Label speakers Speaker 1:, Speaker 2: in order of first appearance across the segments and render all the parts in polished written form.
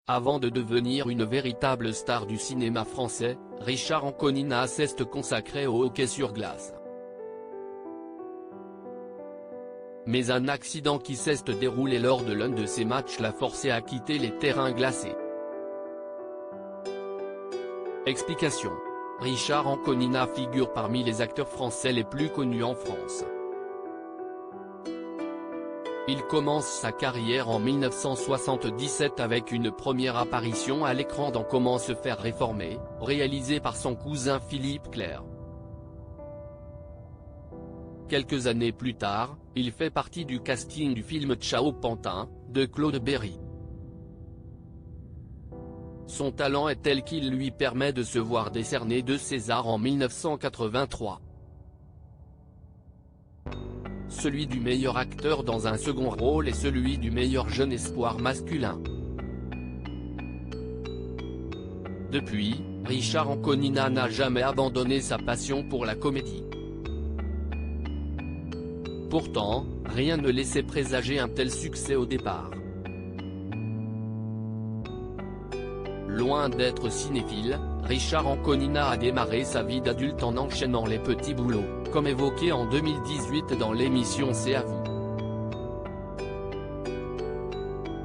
Speaker 1: Avant de devenir une véritable star du cinéma français, Richard Anconina s'est consacré au hockey sur glace. Mais un accident qui s'est déroulé lors de l'un de ses matchs l'a forcé à quitter les terrains glacés. Explication. Richard Anconina figure parmi les acteurs français les plus connus en France. Il commence sa carrière en 1977 avec une première apparition à l'écran dans Comment se faire réformer, réalisé par son cousin Philippe Clerc. Quelques années plus tard, il fait partie du casting du film Ciao Pantin, de Claude Berry. Son talent est tel qu'il lui permet de se voir décerner 2 Césars en 1983. Celui du meilleur acteur dans un second rôle et celui du meilleur jeune espoir masculin. Depuis, Richard Anconina n'a jamais abandonné sa passion pour la comédie. Pourtant, rien ne laissait présager un tel succès au départ. Loin d'être cinéphile, Richard Anconina a démarré sa vie d'adulte en enchaînant les petits boulots, comme évoqué en 2018 dans l'émission C'est à vous.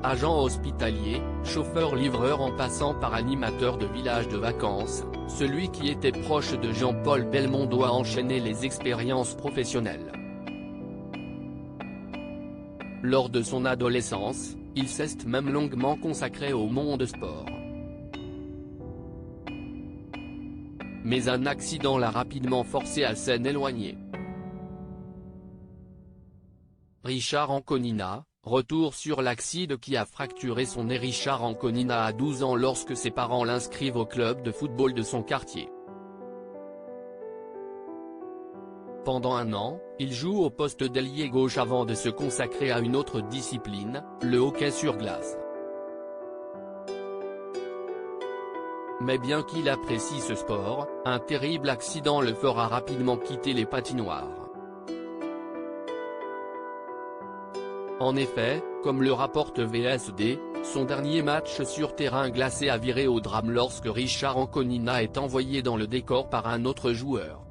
Speaker 1: Agent hospitalier, chauffeur-livreur en passant par animateur de village de vacances, celui qui était proche de Jean-Paul Belmondo a enchaîné les expériences professionnelles. Lors de son adolescence, il s'est même longuement consacré au monde sport. Mais un accident l'a rapidement forcé à s'en éloigner. Richard Anconina, retour sur l'accident qui a fracturé son nez. Richard Anconina a 12 ans lorsque ses parents l'inscrivent au club de football de son quartier. Pendant un an, il joue au poste d'ailier gauche avant de se consacrer à une autre discipline, le hockey sur glace. Mais bien qu'il apprécie ce sport, un terrible accident le fera rapidement quitter les patinoires. En effet, comme le rapporte VSD, son dernier match sur terrain glacé a viré au drame lorsque Richard Anconina est envoyé dans le décor par un autre joueur.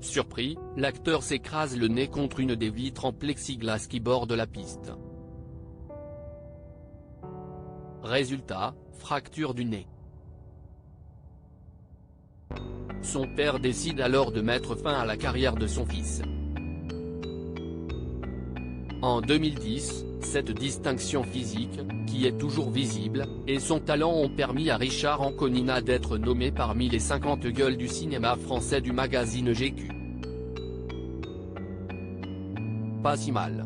Speaker 1: Surpris, l'acteur s'écrase le nez contre une des vitres en plexiglas qui bordent la piste. Résultat, fracture du nez. Son père décide alors de mettre fin à la carrière de son fils. En 2010, cette distinction physique, qui est toujours visible, et son talent ont permis à Richard Anconina d'être nommé parmi les 50 gueules du cinéma français du magazine GQ. Pas si mal.